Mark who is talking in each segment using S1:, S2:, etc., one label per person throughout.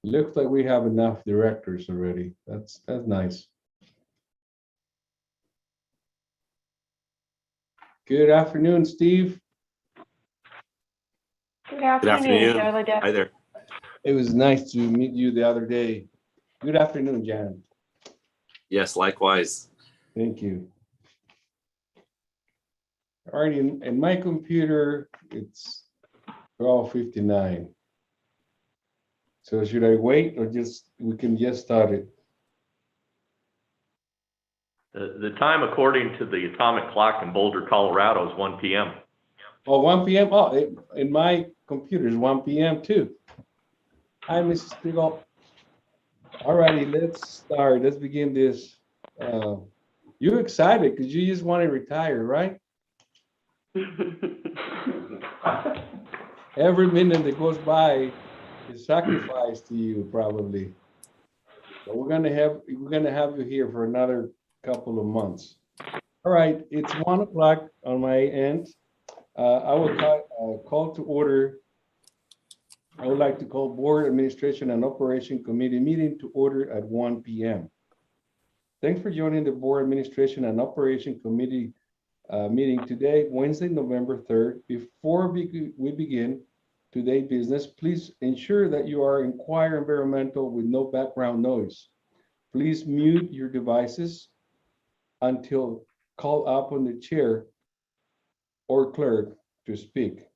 S1: Looks like we have enough directors already. That's nice. Good afternoon, Steve.
S2: Good
S3: Good
S2: afternoon,
S3: afternoon. Hi there.
S1: It was nice to meet you the other day. Good afternoon, Jan.
S3: Yes, likewise.
S1: Thank you. All right, in my computer, it's 12:59. So should I wait or we can just start it?
S4: The time according to the atomic clock in Boulder, Colorado is 1 p.m.
S1: Oh, 1 p.m. Oh, in my computer is 1 p.m. too. Hi, Mrs. Spiegel. All righty, let's start. Let's begin this. You're excited because you just want to retire, right? Every minute that goes by is sacrifice to you, probably. But we're gonna have you here for another couple of months. All right, it's 1 o'clock on my end. I will call to order. I would like to call Board Administration and Operation Committee meeting to order at 1 p.m. Thanks for joining the Board Administration and Operation Committee meeting today, Wednesday, November 3rd. Before we begin today's business, please ensure that you are in quiet environmental with no background noise. Please mute your devices until called upon the chair or clerk to speak.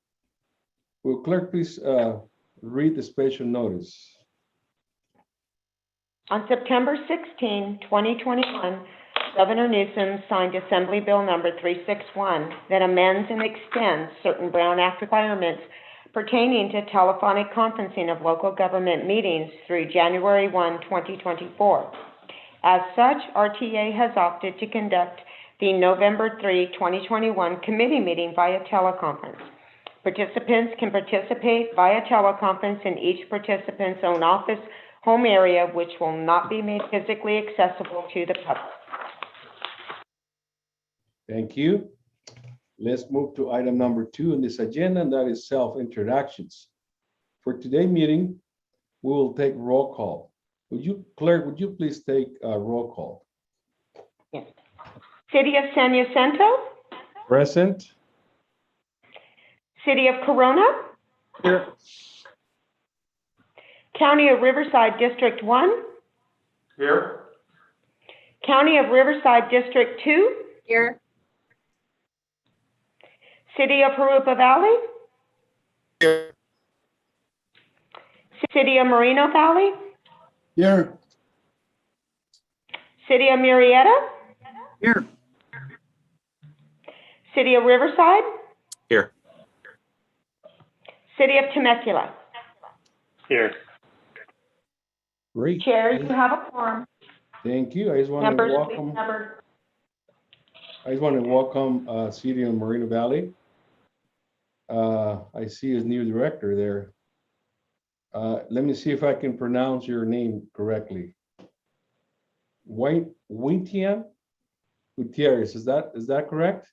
S1: Will clerk please read the special notice?
S2: On September 16, 2021, Governor Newsom signed Assembly Bill number 361 that amends and extends certain Brown Act requirements pertaining to telephonic conferencing of local government meetings through January 1, 2024. As such, RTA has opted to conduct the November 3, 2021 committee meeting via teleconference. Participants can participate via teleconference in each participant's own office home area, which will not be made physically accessible to the public.
S1: Thank you. Let's move to item number 2 on this agenda, and that is self-introductions. For today's meeting, we will take roll call. Clerk, would you please take a roll call?
S2: Yes. City of San Jacinto,
S1: Present.
S2: City of Corona,
S1: Here.
S2: County of Riverside District 1,
S4: Here.
S2: County of Riverside District 2,
S5: Here.
S2: City of Jurupa Valley,
S5: Here.
S2: City of Moreno Valley,
S5: Here.
S2: City of Murrieta,
S5: Here.
S2: City of Riverside,
S3: Here.
S2: City of Temecula.
S4: Here.
S1: Great.
S2: Chair, you have a quorum.
S1: Thank you. I just want
S2: Members,
S1: to
S2: please
S1: welcome City of Moreno Valley. I see his new director there. Let me see if I can pronounce your name correctly. Wintian Gutierrez, is that correct?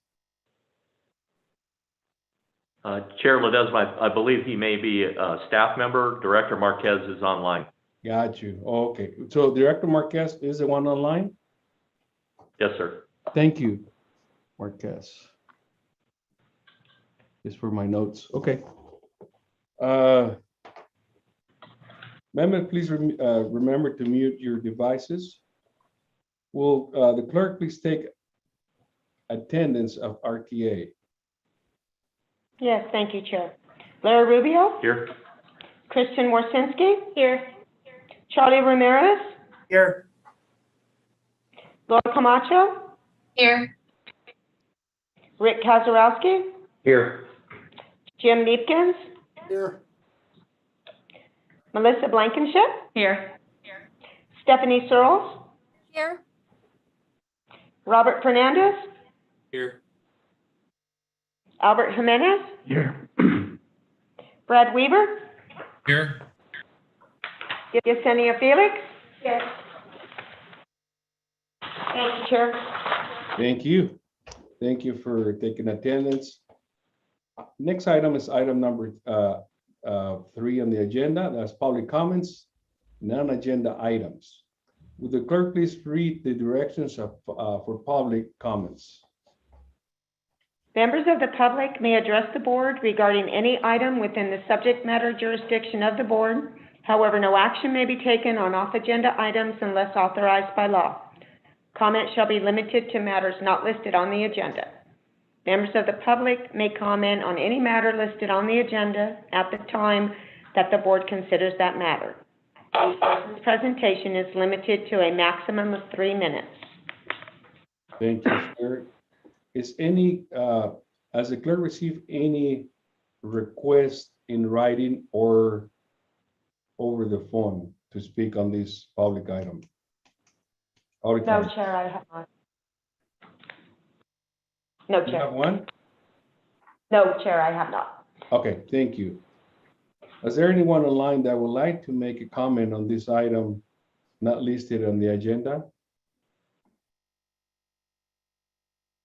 S4: Chair Ledesma, I believe he may be a staff member. Director Marquez is online.
S1: Got you. Okay. So Director Marquez is the one online?
S4: Yes, sir.
S1: Thank you, Marquez. Just for my notes. Okay. Member, please remember to mute your devices. Will the clerk please take attendance of RTA?
S2: Yes, thank you, Chair. Larry Rubio,
S4: Here.
S2: Christian Warsinski. Here. Charlie Ramirez,
S5: Here.
S2: Laura Camacho,
S5: Here.
S2: Rick Kazarowski,
S4: Here.
S2: Jim Neepkins,
S5: Here.
S2: Melissa Blankenship,
S5: Here.
S2: Stephanie Searles,
S5: Here.
S2: Robert Fernandez,
S3: Here.
S2: Albert Jimenez,
S4: Here.
S2: Brad Weaver,
S3: Here.
S2: Yesenia Felix. Yes. Thank you, Chair.
S1: Thank you. Thank you for taking attendance. Next item is item number 3 on the agenda. That's public comments. non-agenda items. Would the clerk please read the directions for public comments?
S2: Members of the public may address the board regarding any item within the subject matter jurisdiction of the board. However, no action may be taken on off-agenda items unless authorized by law. Comment shall be limited to matters not listed on the agenda. Members of the public may comment on any matter listed on the agenda at the time that the board considers that matter. Each person's presentation is limited to a maximum of 3 minutes.
S1: Thank you, sir. Is any, has the clerk received any request in writing or over the phone to speak on this public item? Public
S2: No,
S1: item.
S2: Chair, I have not. No,
S1: You have
S2: Chair.
S1: one?
S2: No, Chair, I have not.
S1: Okay, thank you. Is there anyone online that would like to make a comment on this item not listed on the agenda?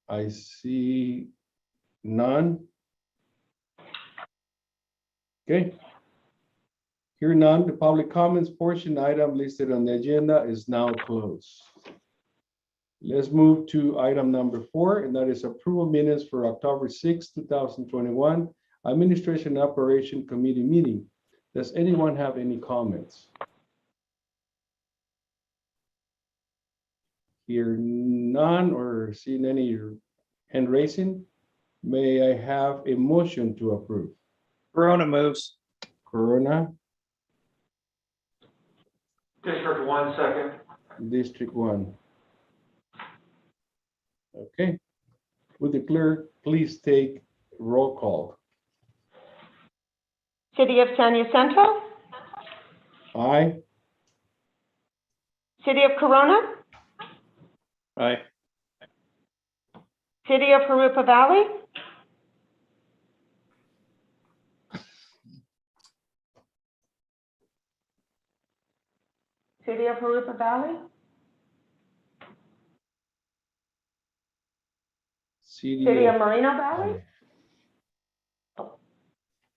S1: I see none. Okay. Here none, the public comments portion item listed on the agenda is now closed. Let's move to item number 4, and that is approval minutes for October 6, 2021, Administration Operation Committee meeting. Does anyone have any comments? Hear none or seen any hand raising? May I have a motion to approve?
S5: Corona moves.
S1: Corona,
S6: District 1, second.
S1: District 1. Okay. Would the clerk please take roll call?
S2: City of San Jacinto?
S1: Aye.
S2: City of Corona?
S5: Aye.
S2: City of Jurupa Valley? City of Jurupa Valley? City of Marina Valley?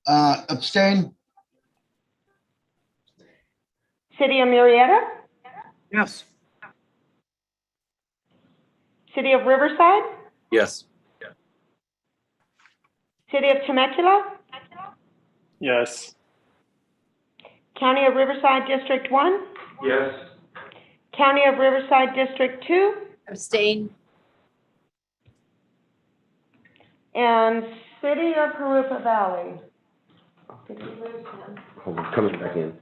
S7: Abstain?
S2: City of Murrieta?
S5: Yes.
S2: City of Riverside?
S3: Yes.
S2: City of Temecula?
S5: Yes.
S2: County of Riverside District 1?
S6: Yes.
S2: County of Riverside District 2?
S5: Abstain.
S2: And City of Jurupa Valley? Did we lose him?
S8: Hold on, coming back in.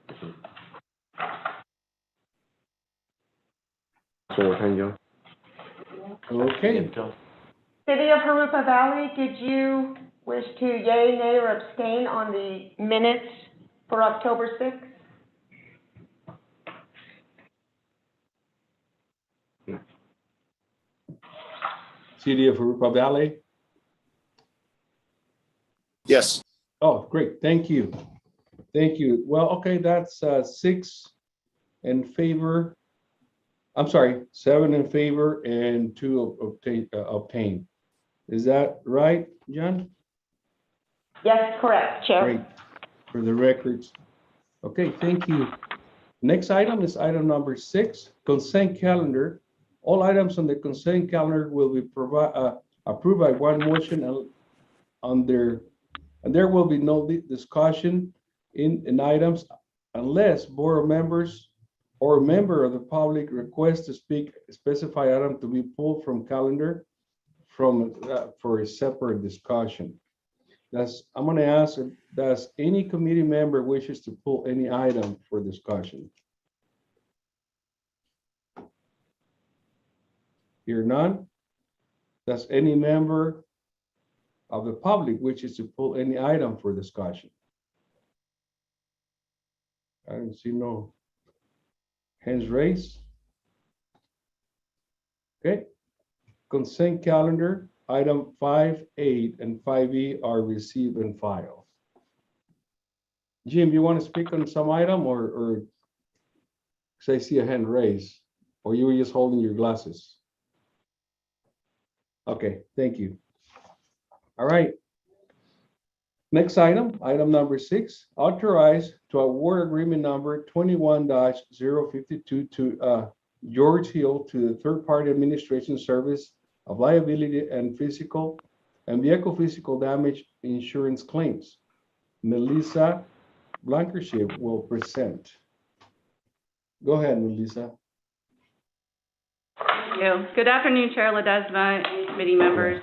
S8: So what time, Joe?
S1: Okay.
S2: City of Jurupa Valley, did you wish to yay, nay, or abstain on the minutes for October 6th?
S1: City of Jurupa Valley?
S8: Yes.
S1: Oh, great. Thank you. Thank you. Well, okay, that's 6 in favor. I'm sorry, 7 in favor and 2 obtain. Is that right, John?
S2: Yes, correct, Chair.
S1: Great. For the records. Okay, thank you. Next item is item number 6, consent calendar. All items on the consent calendar will be approved by one motion and there will be no discussion in items unless board members or a member of the public request to speak a specified item to be pulled from calendar for a separate discussion. I'm going to ask, does any committee member wishes to pull any item for discussion? Hear none? Does any member of the public wishes to pull any item for discussion? I don't see no hands raised. Okay. Consent calendar, item 5A and 5E are received and filed. Jim, you want to speak on some item or because I see a hand raised, or you were just holding your glasses? Okay, thank you. All right. Next item, item number 6, authorize to award agreement number 21-052 to George Hill to the third-party administration service of liability and vehicle physical damage insurance claims. Melissa Blankership will present. Go ahead, Melissa.
S9: Thank you. Good afternoon, Chair Ledesma and committee members.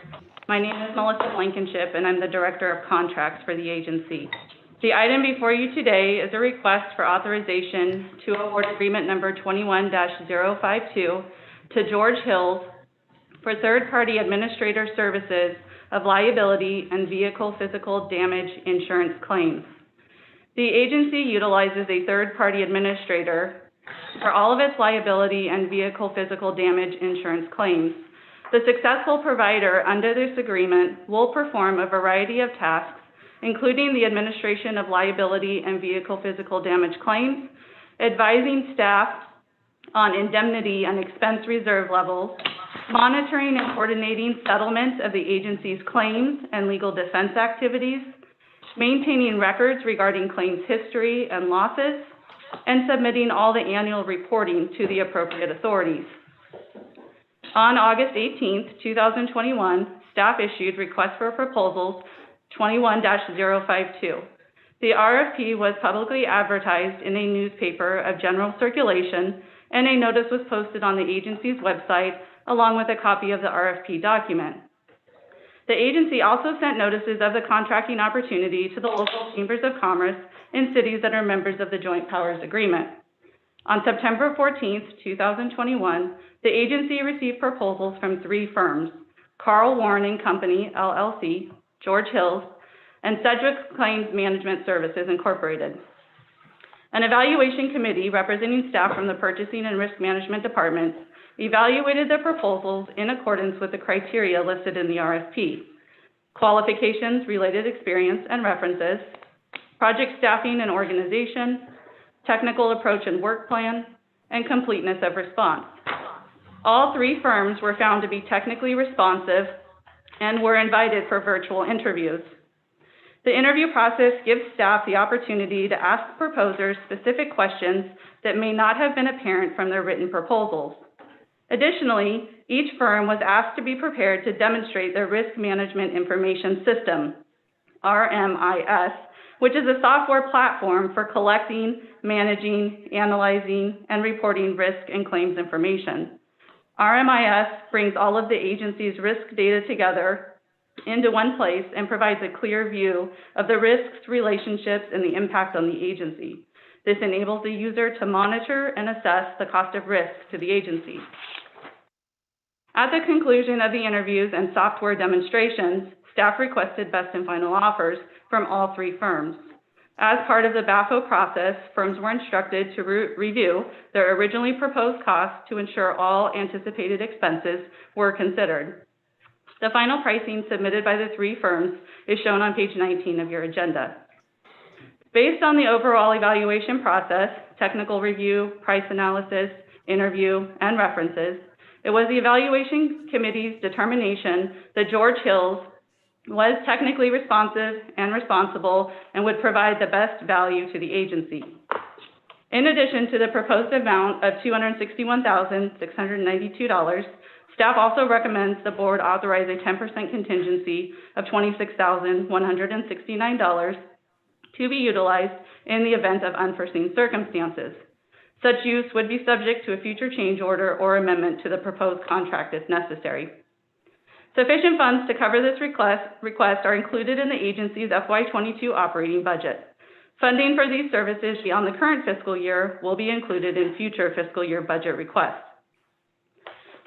S9: My name is Melissa Blankenship, and I'm the Director of Contracts for the agency. The item before you today is a request for authorization to award agreement number 21-052 to George Hills for third-party administrator services of liability and vehicle physical damage insurance claims. The agency utilizes a third-party administrator for all of its liability and vehicle physical damage insurance claims. The successful provider under this agreement will perform a variety of tasks, including the administration of liability and vehicle physical damage claims, advising staff on indemnity and expense reserve levels, monitoring and coordinating settlement of the agency's claims and legal defense activities, maintaining records regarding claims history and losses, and submitting all the annual reporting to the appropriate authorities. On August 18th, 2021, staff issued request for proposals 21-052. The RFP was publicly advertised in a newspaper of general circulation, and a notice was posted on the agency's website along with a copy of the RFP document. The agency also sent notices of the contracting opportunity to the local chambers of commerce in cities that are members of the Joint Powers Agreement. On September 14th, 2021, the agency received proposals from 3 firms, Carl Warren and Company, LLC, George Hills, and Sedgwick Claims Management Services, Incorporated. An evaluation committee representing staff from the Purchasing and Risk Management Departments evaluated the proposals in accordance with the criteria listed in the RFP: qualifications, related experience, and references, project staffing and organization, technical approach and work plan, and completeness of response. All 3 firms were found to be technically responsive and were invited for virtual interviews. The interview process gives staff the opportunity to ask proposers specific questions that may not have been apparent from their written proposals. Additionally, each firm was asked to be prepared to demonstrate their Risk Management Information System, RMIS, which is a software platform for collecting, managing, analyzing, and reporting risk and claims information. RMIS brings all of the agency's risk data together into one place and provides a clear view of the risks, relationships, and the impact on the agency. This enables the user to monitor and assess the cost of risk to the agency. At the conclusion of the interviews and software demonstrations, staff requested best and final offers from all 3 firms. As part of the BAFO process, firms were instructed to review their originally proposed costs to ensure all anticipated expenses were considered. The final pricing submitted by the 3 firms is shown on page 19 of your agenda. Based on the overall evaluation process, technical review, price analysis, interview, and references, it was the evaluation committee's determination that George Hills was technically responsive and responsible and would provide the best value to the agency. In addition to the proposed amount of $261,692, staff also recommends the board authorize a 10% contingency of $26,169 to be utilized in the event of unforeseen circumstances. Such use would be subject to a future change order or amendment to the proposed contract if necessary. Sufficient funds to cover this request are included in the agency's FY22 operating budget. Funding for these services beyond the current fiscal year will be included in future fiscal year budget requests.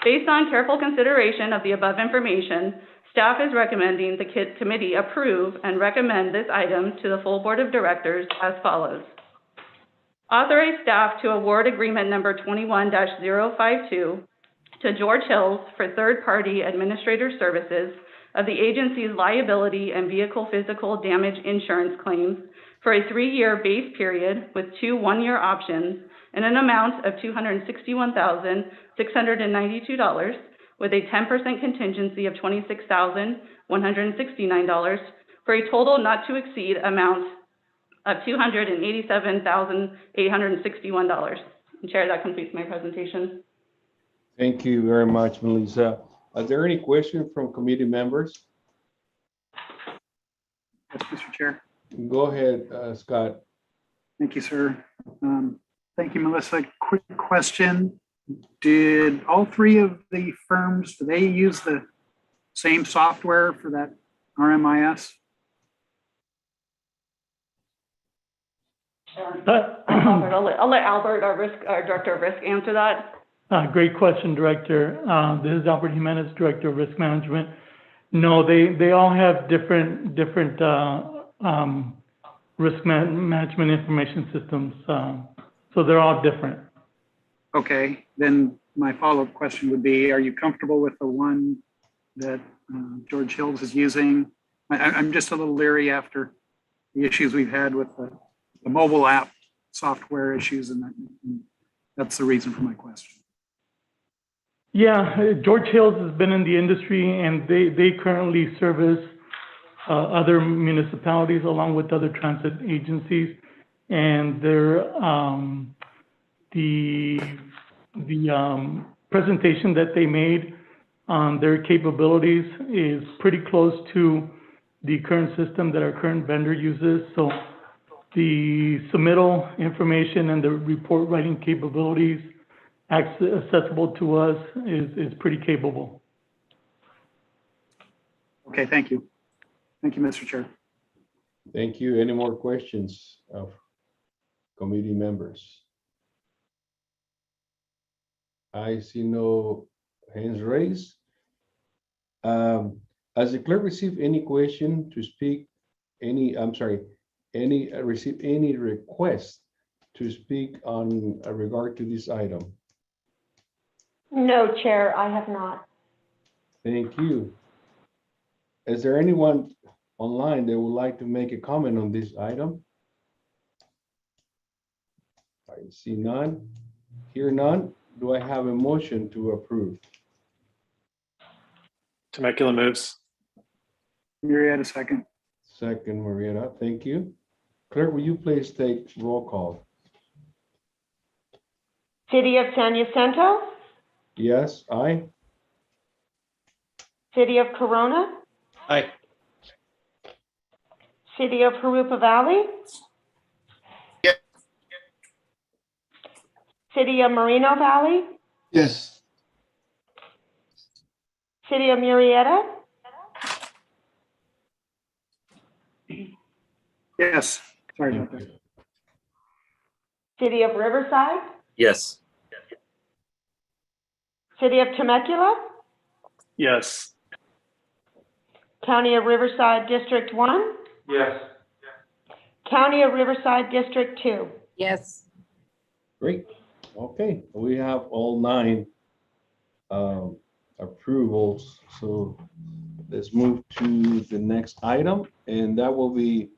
S9: Based on careful consideration of the above information, staff is recommending the committee approve and recommend this item to the full board of directors as follows. Authorize staff to award agreement number 21-052 to George Hills for third-party administrator services of the agency's liability and vehicle physical damage insurance claims for a 3-year base period with 2 one-year options in an amount of $261,692 with a 10% contingency of $26,169 for a total not to exceed amount of $287,861. And Chair, that completes my presentation.
S1: Thank you very much, Melissa. Are there any questions from committee members?
S10: Yes, Mr. Chair.
S1: Go ahead, Scott.
S10: Thank you, sir. Thank you, Melissa. Quick question. Did all three of the firms, do they use the same software for that RMIS?
S9: I'll let Albert, our Director of Risk, answer that.
S11: Great question, Director. This is Albert Jimenez, Director of Risk Management. No, they all have different risk management information systems. So they're all different.
S10: Okay, then my follow-up question would be, are you comfortable with the one that George Hills is using? I'm just a little leery after the issues we've had with the mobile app software issues, and that's the reason for my question.
S11: Yeah, George Hills has been in the industry, and they currently service other municipalities along with other transit agencies, and the presentation that they made on their capabilities is pretty close to the current system that our current vendor uses. So the submittal information and the report writing capabilities accessible to us is pretty capable.
S10: Okay, thank you. Thank you, Mr. Chair.
S1: Thank you. Any more questions of committee members? I see no hands raised. Has the clerk received any question to speak? Received any request to speak on regard to this item?
S2: No, Chair, I have not.
S1: Thank you. Is there anyone online that would like to make a comment on this item? I see none. Hear none. Do I have a motion to approve?
S5: Temecula moves.
S10: Murrieta, second.
S1: Second, Marietta. Thank you. Clerk, will you please take roll call?
S2: City of San Jacinto?
S1: Yes, aye.
S2: City of Corona?
S5: Aye.
S2: City of Jurupa Valley?
S8: Yes.
S2: City of Moreno Valley?
S7: Yes.
S2: City of Murrieta?
S10: Yes, sorry about that.
S2: City of Riverside?
S3: Yes.
S2: City of Temecula?
S5: Yes.
S2: County of Riverside District 1?
S6: Yes.
S2: County of Riverside District 2?
S5: Yes.
S1: Great. Okay, we have all 9 approvals. So let's move to the next item, and that will be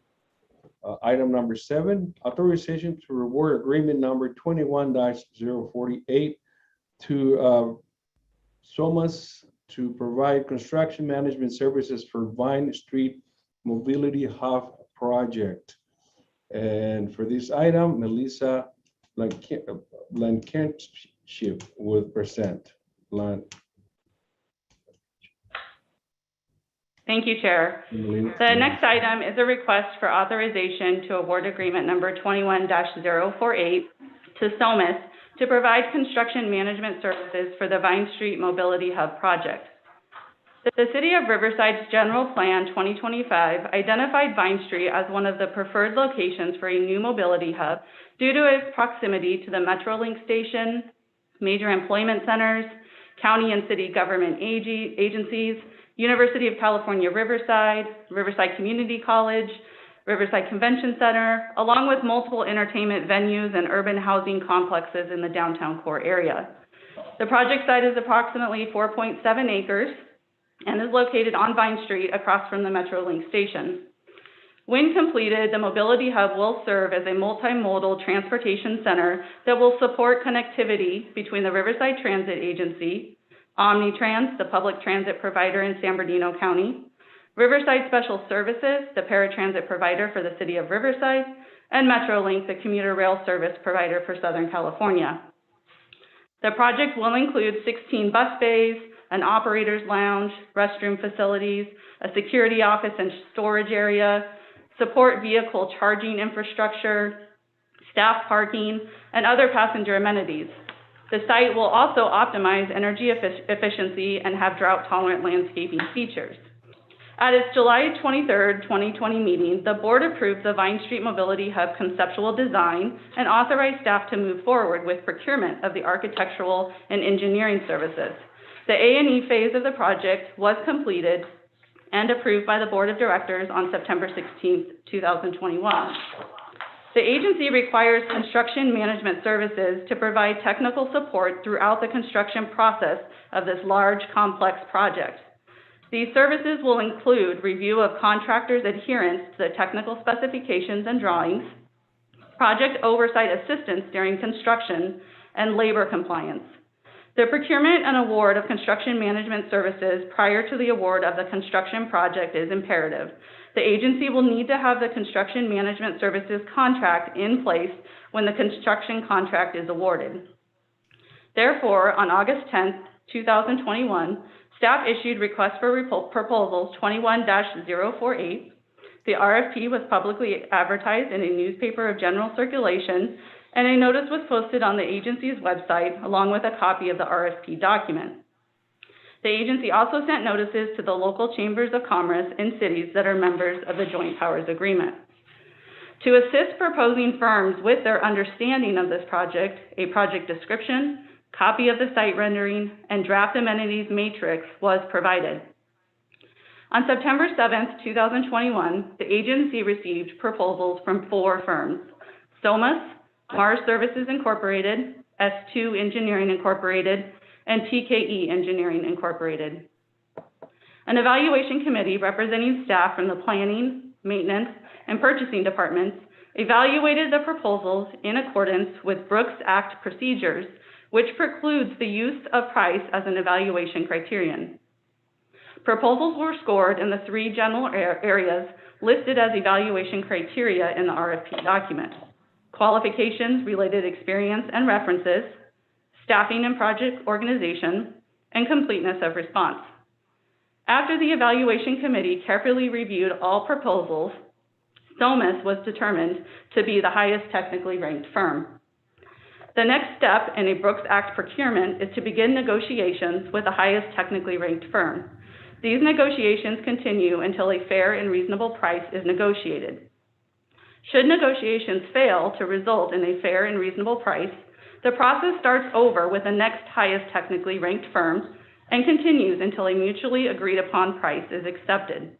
S1: item number 7, authorization to reward agreement number 21-048 to SOMAS to provide construction management services for Vine Street Mobility Hub project. And for this item, Melissa Blankenship will present.
S9: Thank you, Chair. The next item is a request for authorization to award agreement number 21-048 to SOMAS to provide construction management services for the Vine Street Mobility Hub project. The City of Riverside's General Plan 2025 identified Vine Street as one of the preferred locations for a new mobility hub due to its proximity to the Metrolink station, major employment centers, county and city government agencies, University of California, Riverside, Riverside Community College, Riverside Convention Center, along with multiple entertainment venues and urban housing complexes in the downtown core area. The project site is approximately 4.7 acres and is located on Vine Street across from the Metrolink station. When completed, the Mobility Hub will serve as a multimodal transportation center that will support connectivity between the Riverside Transit Agency, Omnitrans, the public transit provider in San Bernardino County, Riverside Special Services, the paratransit provider for the city of Riverside, and Metrolink, the commuter rail service provider for Southern California. The project will include 16 bus bays, an operator's lounge, restroom facilities, a security office and storage area, support vehicle charging infrastructure, staff parking, and other passenger amenities. The site will also optimize energy efficiency and have drought-tolerant landscaping features. At its July 23rd, 2020 meeting, the board approved the Vine Street Mobility Hub conceptual design and authorized staff to move forward with procurement of the architectural and engineering services. The A&E phase of the project was completed and approved by the board of directors on September 16th, 2021. The agency requires construction management services to provide technical support throughout the construction process of this large, complex project. These services will include review of contractors' adherence to the technical specifications and drawings, project oversight assistance during construction, and labor compliance. The procurement and award of construction management services prior to the award of the construction project is imperative. The agency will need to have the construction management services contract in place when the construction contract is awarded. Therefore, on August 10th, 2021, staff issued request for proposals 21-048. The RFP was publicly advertised in a newspaper of general circulation, and a notice was posted on the agency's website along with a copy of the RFP document. The agency also sent notices to the local chambers of commerce in cities that are members of the Joint Powers Agreement. To assist proposing firms with their understanding of this project, a project description, copy of the site rendering, and draft amenities matrix was provided. On September 7th, 2021, the agency received proposals from 4 firms: SOMAS, Mars Services Incorporated, S2 Engineering Incorporated, and TKE Engineering Incorporated. An evaluation committee representing staff from the planning, maintenance, and purchasing departments evaluated the proposals in accordance with Brooks Act procedures, which precludes the use of price as an evaluation criterion. Proposals were scored in the 3 general areas listed as evaluation criteria in the RFP document: qualifications, related experience, and references, staffing and project organization, and completeness of response. After the evaluation committee carefully reviewed all proposals, SOMAS was determined to be the highest technically ranked firm. The next step in a Brooks Act procurement is to begin negotiations with the highest technically ranked firm. These negotiations continue until a fair and reasonable price is negotiated. Should negotiations fail to result in a fair and reasonable price, the process starts over with the next highest technically ranked firm and continues until a mutually agreed upon price is accepted.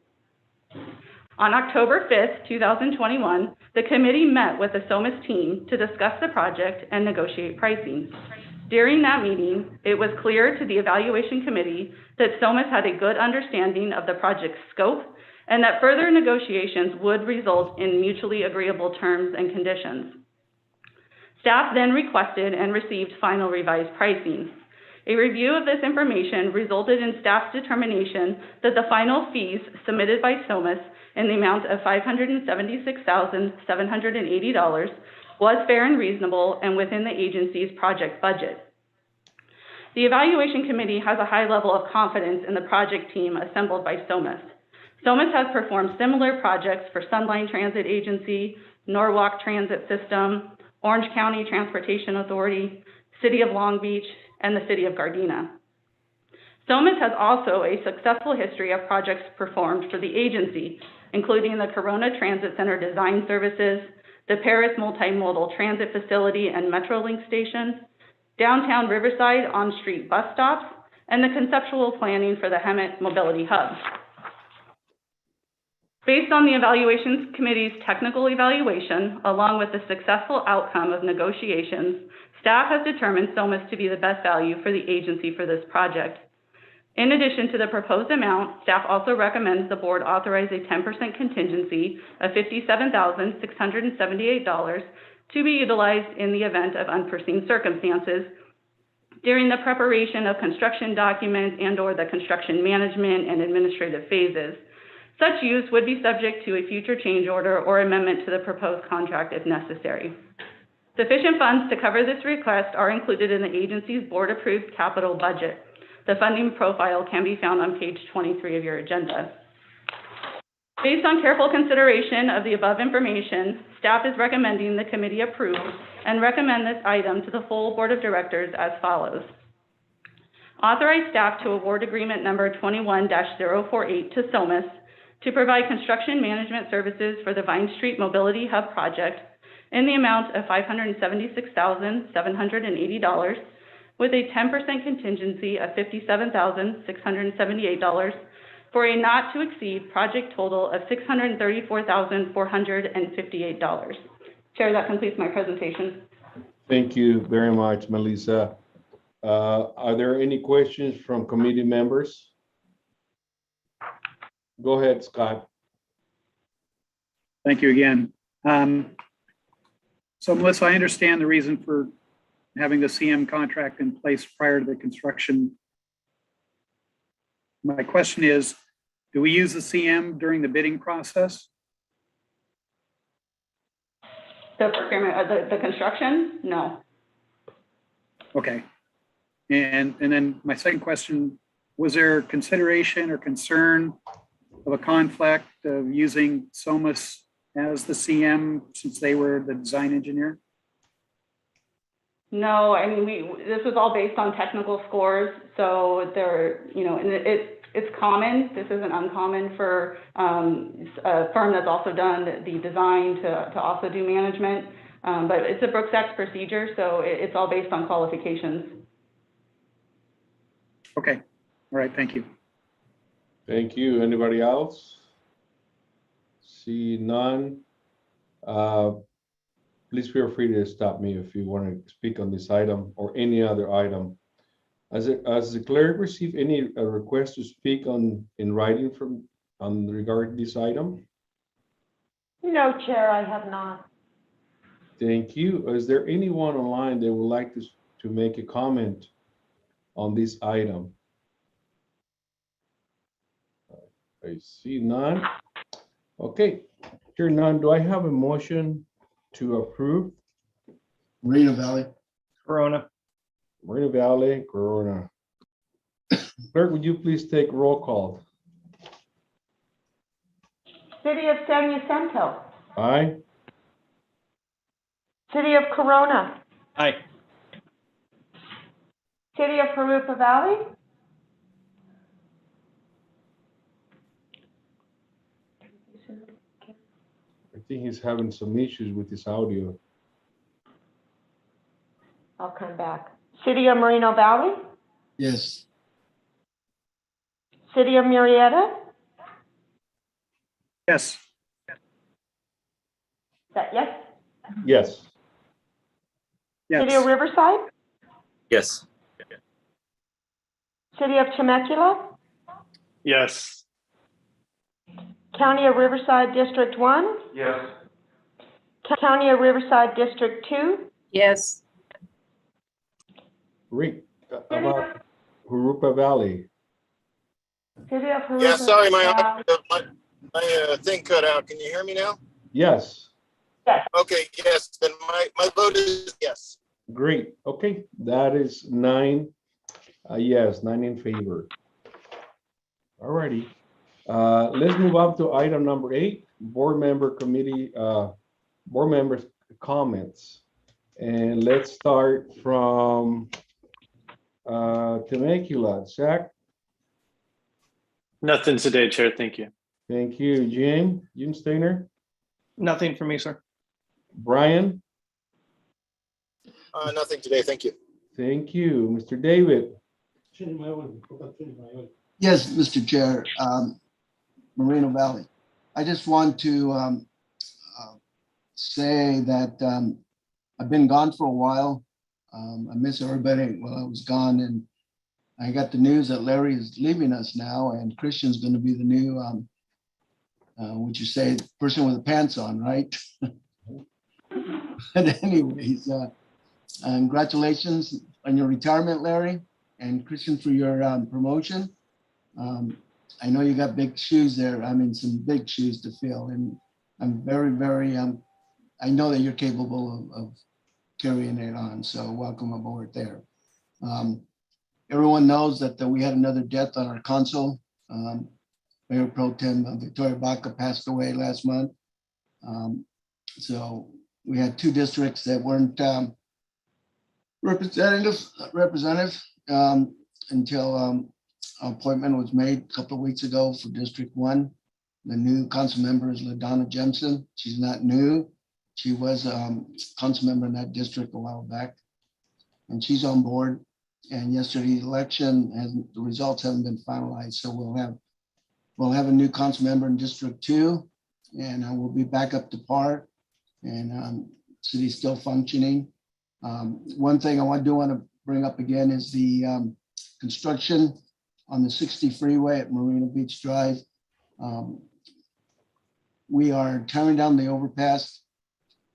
S9: On October 5th, 2021, the committee met with the SOMAS team to discuss the project and negotiate pricing. During that meeting, it was clear to the evaluation committee that SOMAS had a good understanding of the project's scope and that further negotiations would result in mutually agreeable terms and conditions. Staff then requested and received final revised pricing. A review of this information resulted in staff's determination that the final fees submitted by SOMAS in the amount of $576,780 was fair and reasonable and within the agency's project budget. The evaluation committee has a high level of confidence in the project team assembled by SOMAS. SOMAS has performed similar projects for Sunline Transit Agency, Norwalk Transit System, Orange County Transportation Authority, City of Long Beach, and the City of Gardena. SOMAS has also a successful history of projects performed for the agency, including the Corona Transit Center Design Services, the Paris Multimodal Transit Facility and Metrolink Station, downtown Riverside on-street bus stops, and the conceptual planning for the Hemet Mobility Hub. Based on the evaluations committee's technical evaluation, along with the successful outcome of negotiations, staff has determined SOMAS to be the best value for the agency for this project. In addition to the proposed amount, staff also recommends the board authorize a 10% contingency of $57,678 to be utilized in the event of unforeseen circumstances during the preparation of construction documents and/or the construction management and administrative phases. Such use would be subject to a future change order or amendment to the proposed contract if necessary. Sufficient funds to cover this request are included in the agency's board-approved capital budget. The funding profile can be found on page 23 of your agenda. Based on careful consideration of the above information, staff is recommending the committee approve and recommend this item to the full board of directors as follows. Authorize staff to award agreement number 21-048 to SOMAS to provide construction management services for the Vine Street Mobility Hub project in the amount of $576,780 with a 10% contingency of $57,678 for a not to exceed project total of $634,458. Chair, that completes my presentation.
S1: Thank you very much, Melissa. Are there any questions from committee members? Go ahead, Scott.
S10: Thank you again. So Melissa, I understand the reason for having the CM contract in place prior to the construction. My question is, do we use the CM during the bidding process?
S9: The procurement, the construction? No.
S10: Okay. And then my second question, was there consideration or concern of a conflict of using SOMAS as the CM since they were the design engineer?
S9: No, I mean, this was all based on technical scores. So there, you know, and it's common. This isn't uncommon for a firm that's also done the design to also do management. But it's a Brooks Act procedure, so it's all based on qualifications.
S10: Okay. All right. Thank you.
S1: Thank you. Anybody else? See none. Please feel free to stop me if you want to speak on this item or any other item. Has the clerk received any request to speak in writing regarding this item?
S2: No, Chair, I have not.
S1: Thank you. Is there anyone online that would like to make a comment on this item? I see none. Okay, here none. Do I have a motion to approve?
S7: Marina Valley.
S5: Corona.
S1: Marina Valley, Corona. Clerk, would you please take roll call?
S2: City of San Jacinto.
S1: Aye.
S2: City of Corona.
S5: Aye.
S2: City of Jurupa Valley.
S1: I think he's having some issues with his audio.
S2: I'll come back. City of Moreno Valley.
S7: Yes.
S2: City of Murrieta.
S10: Yes.
S2: Is that yes?
S1: Yes.
S10: Yes.
S2: City of Riverside.
S3: Yes.
S2: City of Temecula.
S5: Yes.
S2: County of Riverside District 1.
S6: Yes.
S2: County of Riverside District 2.
S5: Yes.
S1: Rick, about Jurupa Valley.
S2: City of Jurupa
S8: Yeah, sorry, my
S2: Valley.
S8: thing cut out. Can you hear me now?
S1: Yes.
S8: Okay, yes, then my vote is yes.
S1: Great. Okay, that is 9. Yes, 9 in favor. All righty. Let's move up to item number 8, board members' comments. And let's start from Temecula. Zach?
S5: Nothing today, Chair. Thank you.
S1: Thank you. Jim Steiner?
S5: Nothing for me, sir.
S1: Brian?
S8: Nothing today, thank you.
S1: Thank you. Mr. David?
S7: Yes, Mr. Chair, Moreno Valley. I just want to say that I've been gone for a while. I miss everybody while I was gone, and I got the news that Larry is leaving us now, and Christian's going to be the new, would you say, person with the pants on, right? But anyways, congratulations on your retirement, Larry, and Christian for your promotion. I know you got big shoes there. I mean, some big shoes to fill, and I'm very, I know that you're capable of carrying it on. So welcome aboard there. Everyone knows that we had another death on our council. Mayor Pro Tem Victoria Baca passed away last month. So we had two districts that weren't representative until an appointment was made a couple of weeks ago for District 1. The new council member is LaDonna Jemison. She's not new. She was council member in that district a while back, and she's on board. And yesterday's election, the results haven't been finalized, so we'll have a new council member in District 2, and we'll be back up to par, and city's still functioning. One thing I want to bring up again is the construction on the 60 freeway at Marina Beach Drive. We are tearing down the overpass,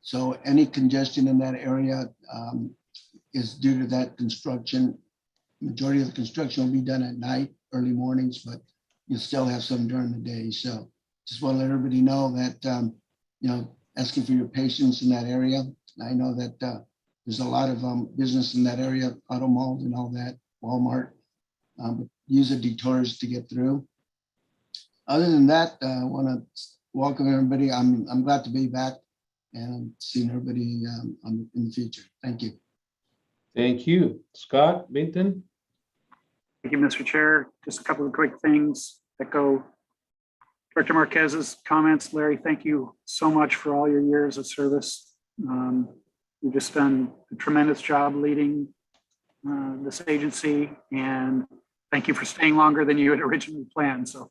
S7: so any congestion in that area is due to that construction. Majority of the construction will be done at night, early mornings, but you'll still have some during the day. So just want to let everybody know that, asking for your patience in that area. I know that there's a lot of business in that area, auto malls and all that, Walmart. But use the detours to get through. Other than that, I want to welcome everybody. I'm glad to be back and seeing everybody in the future. Thank you.
S1: Thank you. Scott Benton?
S10: Thank you, Mr. Chair. Just a couple of quick things. Echo Director Marquez's comments. Larry, thank you so much for all your years of service. You've just done a tremendous job leading this agency, and thank you for staying longer than you had originally planned. So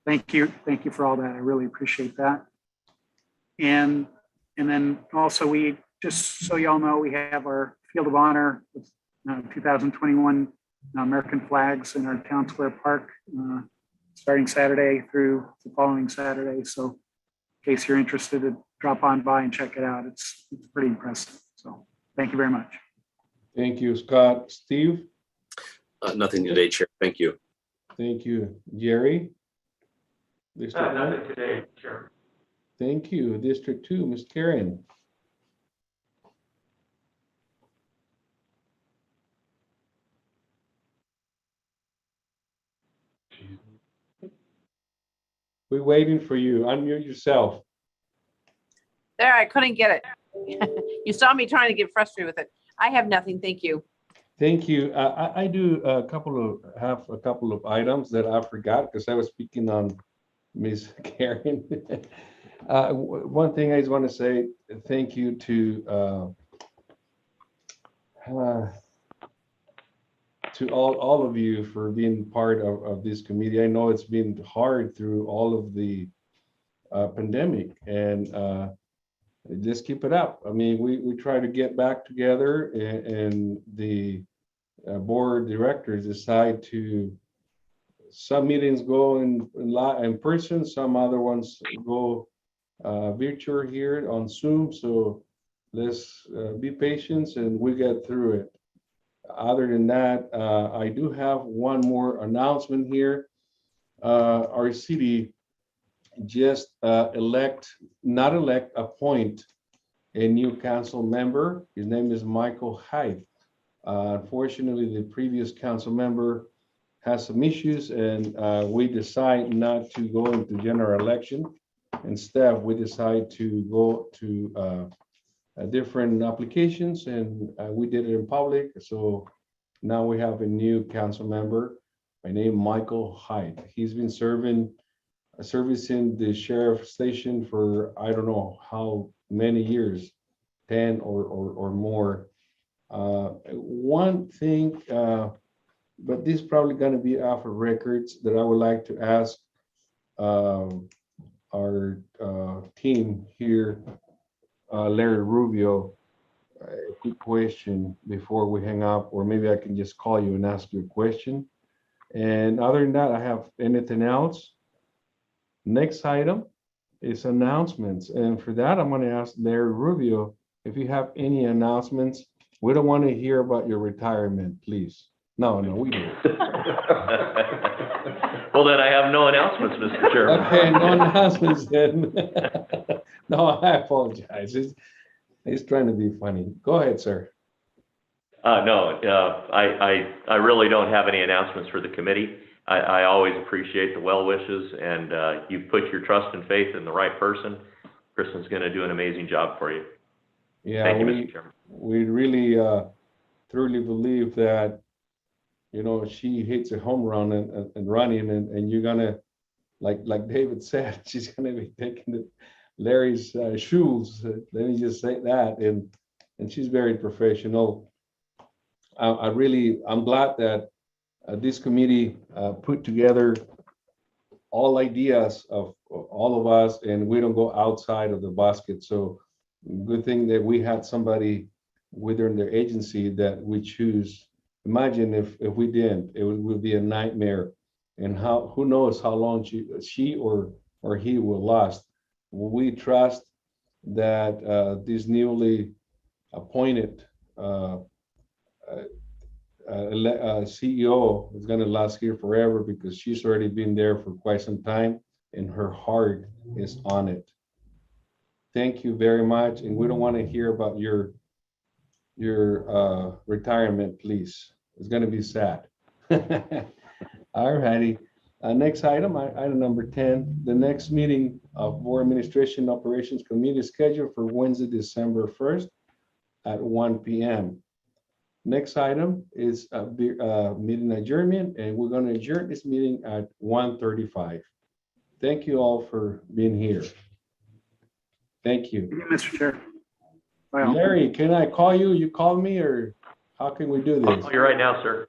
S10: thank you for all that. I really appreciate that. And then also, we just so y'all know, we have our Field of Honor with 2021 American flags in our Town Square Park, starting Saturday through the following Saturday. So in case you're interested, to drop on by and check it out. It's pretty impressive. So thank you very much.
S1: Thank you, Scott. Steve?
S3: Nothing today, Chair. Thank you.
S1: Thank you. Jerry? District 1?
S6: Nothing today, Chair.
S1: Thank you. District 2, Ms. Karen? We're waiting for you. Unmute yourself.
S12: There, I couldn't get it. You saw me trying to get frustrated with it. I have nothing, thank you.
S1: Thank you. I do have a couple of items that I forgot because I was speaking on Ms. Karen. One thing I just want to say thank you to all of you for being part of this committee. I know it's been hard through all of the pandemic, and just keep it up. I mean, we try to get back together, and the board of directors decide to, some meetings go in person, some other ones go virtual here on Zoom. So let's be patient and we get through it. Other than that, I do have one more announcement here. Our city just appoint a new council member. His name is Michael Hyde. Unfortunately, the previous council member has some issues, and we decide not to go into general election. Instead, we decide to go to different applications, and we did it in public. So now we have a new council member by name Michael Hyde. He's been servicing the sheriff station for I don't know how many years, 10 or more. One thing, but this is probably going to be off of records, that I would like to ask our team here, Larry Rubio, a quick question before we hang up, or maybe I can just call you and ask you a question. And other than that, I have anything else? Next item is announcements. And for that, I'm going to ask Larry Rubio if you have any announcements. We don't want to hear about your retirement, please. No, we don't.
S4: Well, then I have no announcements, Mr. Chairman.
S1: Okay, no announcements then. No, I apologize. He's trying to be funny. Go ahead, sir.
S4: No, I really don't have any announcements for the committee. I always appreciate the well wishes, and you've put your trust and faith in the right person. Kristen's going to do an amazing job for you.
S1: Yeah,
S4: Thank you, Mr. Chairman.
S1: we really truly believe that, you know, she hits a home run and running, and you're gonna, like David said, she's gonna be taking Larry's shoes. Let me just say that, and she's very professional. I'm glad that this committee put together all ideas of all of us, and we don't go outside of the basket. So good thing that we had somebody within their agency that we choose. Imagine if we didn't, it would be a nightmare. And who knows how long she or he will last. We trust that this newly appointed CEO is going to last here forever, because she's already been there for quite some time and her heart is on it. Thank you very much. And we don't want to hear about your retirement, please. It's going to be sad. All righty. Next item, item number 10, the next meeting of Board Administration Operations Committee is scheduled for Wednesday, December 1st at 1 p.m. Next item is meeting adjournment, and we're going to adjourn this meeting at 1:35. Thank you all for being here. Thank you.
S10: Mr. Chair. Well,
S1: Larry, can I call you? You call me, or how can we do
S4: I'll
S1: this?
S4: call you right now, sir.